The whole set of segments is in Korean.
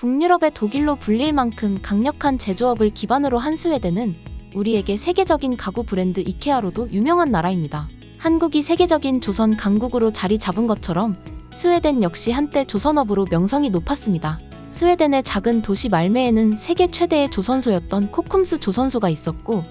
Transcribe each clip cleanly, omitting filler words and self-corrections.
북유럽의 독일로 불릴 만큼 강력한 제조업을 기반으로 한 스웨덴은 우리에게 세계적인 가구 브랜드 이케아로도 유명한 나라입니다. 한국이 세계적인 조선 강국으로 자리 잡은 것처럼 스웨덴 역시 한때 조선업으로 명성이 높았습니다. 스웨덴의 작은 도시 말메에는 세계 최대의 조선소였던 코쿰스 조선소가 있었고,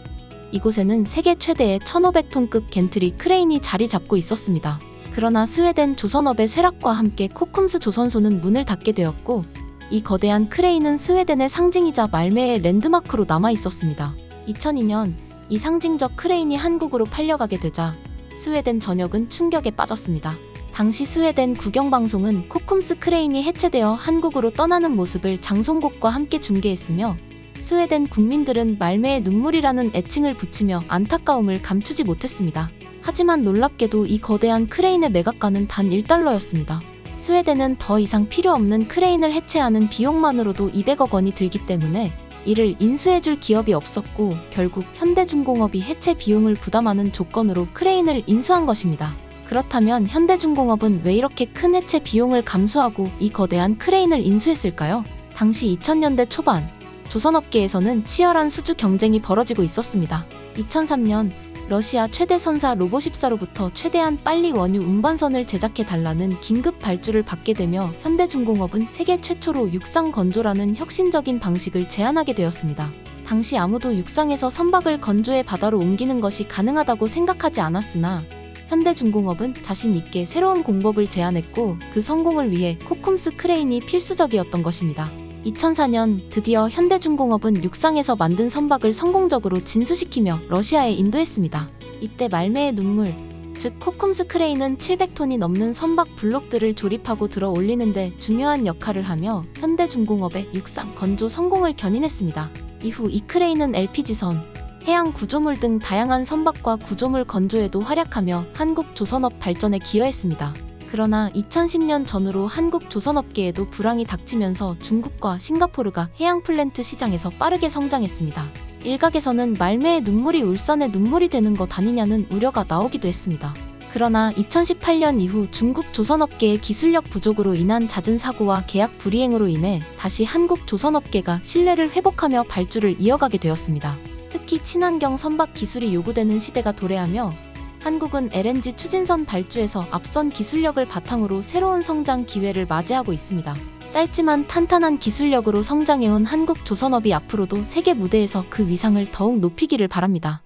이곳에는 세계 최대의 1500톤급 겐트리 크레인이 자리 잡고 있었습니다. 그러나 스웨덴 조선업의 쇠락과 함께 코쿰스 조선소는 문을 닫게 되었고, 이 거대한 크레인은 스웨덴의 상징이자 말메의 랜드마크로 남아 있었습니다. 2002년 이 상징적 크레인이 한국으로 팔려가게 되자 스웨덴 전역은 충격에 빠졌습니다. 당시 스웨덴 국영방송은 코쿰스 크레인이 해체되어 한국으로 떠나는 모습을 장송곡과 함께 중계했으며, 스웨덴 국민들은 말메의 눈물이라는 애칭을 붙이며 안타까움을 감추지 못했습니다. 하지만 놀랍게도 이 거대한 크레인의 매각가는 단 1달러였습니다. 스웨덴은 더 이상 필요 없는 크레인을 해체하는 비용만으로도 200억 원이 들기 때문에 이를 인수해줄 기업이 없었고, 결국 현대중공업이 해체 비용을 부담하는 조건으로 크레인을 인수한 것입니다. 그렇다면 현대중공업은 왜 이렇게 큰 해체 비용을 감수하고 이 거대한 크레인을 인수했을까요? 당시 2000년대 초반, 조선업계에서는 치열한 수주 경쟁이 벌어지고 있었습니다. 2003년 러시아 최대 선사 로보십사로부터 최대한 빨리 원유 운반선을 제작해달라는 긴급 발주를 받게 되며 현대중공업은 세계 최초로 육상 건조라는 혁신적인 방식을 제안하게 되었습니다. 당시 아무도 육상에서 선박을 건조해 바다로 옮기는 것이 가능하다고 생각하지 않았으나 현대중공업은 자신 있게 새로운 공법을 제안했고, 그 성공을 위해 코쿰스 크레인이 필수적이었던 것입니다. 2004년 드디어 현대중공업은 육상에서 만든 선박을 성공적으로 진수시키며 러시아에 인도했습니다. 이때 말메의 눈물, 즉 코쿰스 크레인은 700톤이 넘는 선박 블록들을 조립하고 들어 올리는데 중요한 역할을 하며 현대중공업의 육상 건조 성공을 견인했습니다. 이후 이 크레인은 LPG선, 해양 구조물 등 다양한 선박과 구조물 건조에도 활약하며 한국 조선업 발전에 기여했습니다. 그러나 2010년 전후로 한국 조선업계에도 불황이 닥치면서 중국과 싱가포르가 해양 플랜트 시장에서 빠르게 성장했습니다. 일각에서는 말메의 눈물이 울산의 눈물이 되는 것 아니냐는 우려가 나오기도 했습니다. 그러나 2018년 이후 중국 조선업계의 기술력 부족으로 인한 잦은 사고와 계약 불이행으로 인해 다시 한국 조선업계가 신뢰를 회복하며 발주를 이어가게 되었습니다. 특히 친환경 선박 기술이 요구되는 시대가 도래하며 한국은 LNG 추진선 발주에서 앞선 기술력을 바탕으로 새로운 성장 기회를 맞이하고 있습니다. 짧지만 탄탄한 기술력으로 성장해온 한국 조선업이 앞으로도 세계 무대에서 그 위상을 더욱 높이기를 바랍니다.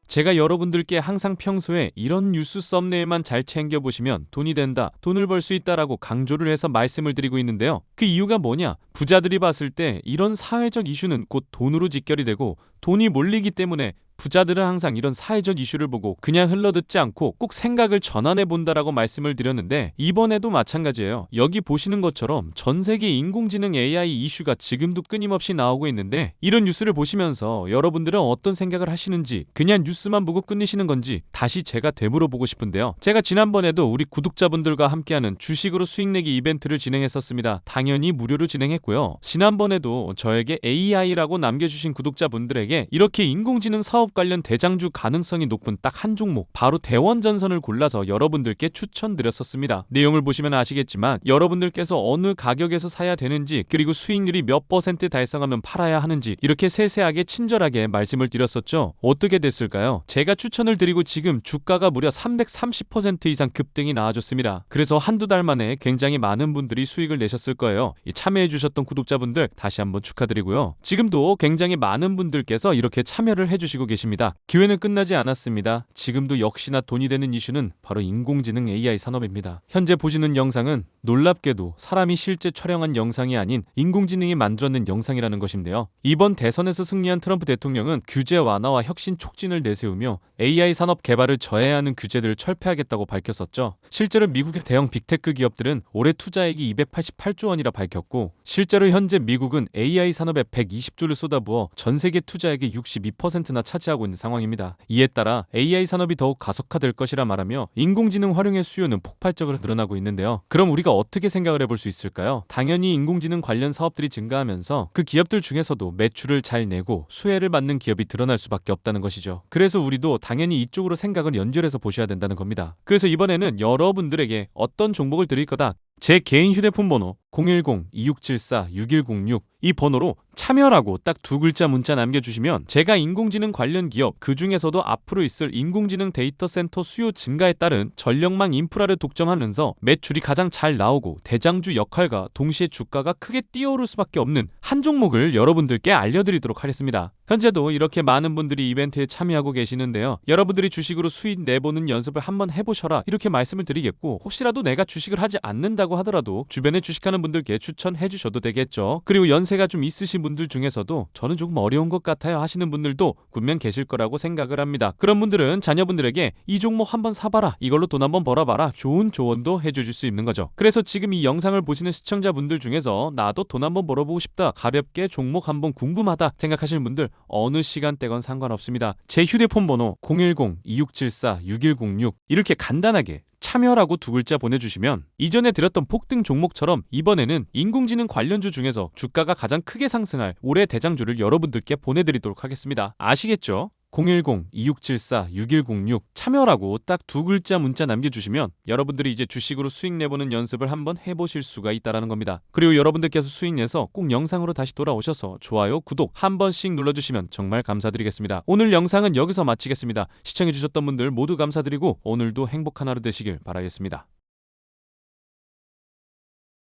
제가 여러분들께 항상 평소에 이런 뉴스 썸네일만 잘 챙겨보시면 돈이 된다, 돈을 벌 수 있다라고 강조를 해서 말씀을 드리고 있는데요. 그 이유가 뭐냐? 부자들이 봤을 때 이런 사회적 이슈는 곧 돈으로 직결이 되고 돈이 몰리기 때문에 부자들은 항상 이런 사회적 이슈를 보고 그냥 흘러듣지 않고 꼭 생각을 전환해 본다라고 말씀을 드렸는데, 이번에도 마찬가지예요. 여기 보시는 것처럼 전 세계 인공지능 AI 이슈가 지금도 끊임없이 나오고 있는데, 이런 뉴스를 보시면서 여러분들은 어떤 생각을 하시는지, 그냥 뉴스만 보고 끝내시는 건지 다시 제가 되물어보고 싶은데요. 제가 지난번에도 우리 구독자분들과 함께하는 주식으로 수익 내기 이벤트를 진행했었습니다. 당연히 무료로 진행했고요. 지난번에도 저에게 AI라고 남겨주신 구독자분들에게 이렇게 인공지능 사업 관련 대장주 가능성이 높은 딱 한 종목, 바로 대원전선을 골라서 여러분들께 추천드렸었습니다. 내용을 보시면 아시겠지만 여러분들께서 어느 가격에서 사야 되는지, 그리고 수익률이 몇 % 달성하면 팔아야 하는지 이렇게 세세하게 친절하게 말씀을 드렸었죠. 어떻게 됐을까요? 제가 추천을 드리고 지금 주가가 무려 330% 이상 급등이 나와줬습니다. 그래서 한두 달 만에 굉장히 많은 분들이 수익을 내셨을 거예요. 참여해주셨던 구독자분들 다시 한번 축하드리고요. 지금도 굉장히 많은 분들께서 이렇게 참여를 해주시고 계십니다. 기회는 끝나지 않았습니다. 지금도 역시나 돈이 되는 이슈는 바로 인공지능 AI 산업입니다. 현재 보시는 영상은 놀랍게도 사람이 실제 촬영한 영상이 아닌 인공지능이 만들어낸 영상이라는 것인데요. 이번 대선에서 승리한 트럼프 대통령은 규제 완화와 혁신 촉진을 내세우며 AI 산업 개발을 저해하는 규제들을 철폐하겠다고 밝혔었죠. 실제로 미국의 대형 빅테크 기업들은 올해 투자액이 288조 원이라 밝혔고, 실제로 현재 미국은 AI 산업에 120조를 쏟아부어 전 세계 투자액의 62%나 차지하고 있는 상황입니다. 이에 따라 AI 산업이 더욱 가속화될 것이라 말하며 인공지능 활용의 수요는 폭발적으로 늘어나고 있는데요. 그럼 우리가 어떻게 생각을 해볼 수 있을까요? 당연히 인공지능 관련 사업들이 증가하면서 그 기업들 중에서도 매출을 잘 내고 수혜를 받는 기업이 드러날 수밖에 없다는 것이죠. 그래서 우리도 당연히 이쪽으로 생각을 연결해서 보셔야 된다는 겁니다. 그래서 이번에는 여러분들에게 어떤 종목을 드릴 거다, 제 개인 휴대폰 번호 010-2674-6106 이 번호로 참여라고 딱 두 글자 문자 남겨주시면 제가 인공지능 관련 기업 그 중에서도 앞으로 있을 인공지능 데이터 센터 수요 증가에 따른 전력망 인프라를 독점하면서 매출이 가장 잘 나오고 대장주 역할과 동시에 주가가 크게 뛰어오를 수밖에 없는 한 종목을 여러분들께 알려드리도록 하겠습니다. 현재도 이렇게 많은 분들이 이벤트에 참여하고 계시는데요. 여러분들이 주식으로 수익 내보는 연습을 한번 해보셔라 이렇게 말씀을 드리겠고, 혹시라도 내가 주식을 하지 않는다고 하더라도 주변에 주식하는 분들께 추천해 주셔도 되겠죠. 그리고 연세가 좀 있으신 분들 중에서도 저는 조금 어려운 것 같아요 하시는 분들도 분명 계실 거라고 생각을 합니다. 그런 분들은 자녀분들에게 이 종목 한번 사봐라, 이걸로 돈 한번 벌어봐라, 좋은 조언도 해주실 수 있는 거죠. 그래서 지금 이 영상을 보시는 시청자분들 중에서 나도 돈 한번 벌어보고 싶다, 가볍게 종목 한번 궁금하다 생각하시는 분들 어느 시간대건 상관없습니다. 제 휴대폰 번호 010-2674-6106 이렇게 간단하게 참여라고 두 글자 보내주시면 이전에 드렸던 폭등 종목처럼 이번에는 인공지능 관련주 중에서 주가가 가장 크게 상승할 올해 대장주를 여러분들께 보내드리도록 하겠습니다. 아시겠죠? 010-2674-6106 참여라고 딱 두 글자 문자 남겨주시면 여러분들이 이제 주식으로 수익 내보는 연습을 한번 해보실 수가 있다는 겁니다. 그리고 여러분들께서 수익 내서 꼭 영상으로 다시 돌아오셔서 좋아요, 구독 한 번씩 눌러주시면 정말 감사드리겠습니다. 오늘 영상은 여기서 마치겠습니다. 시청해주셨던 분들 모두 감사드리고 오늘도 행복한 하루 되시길 바라겠습니다.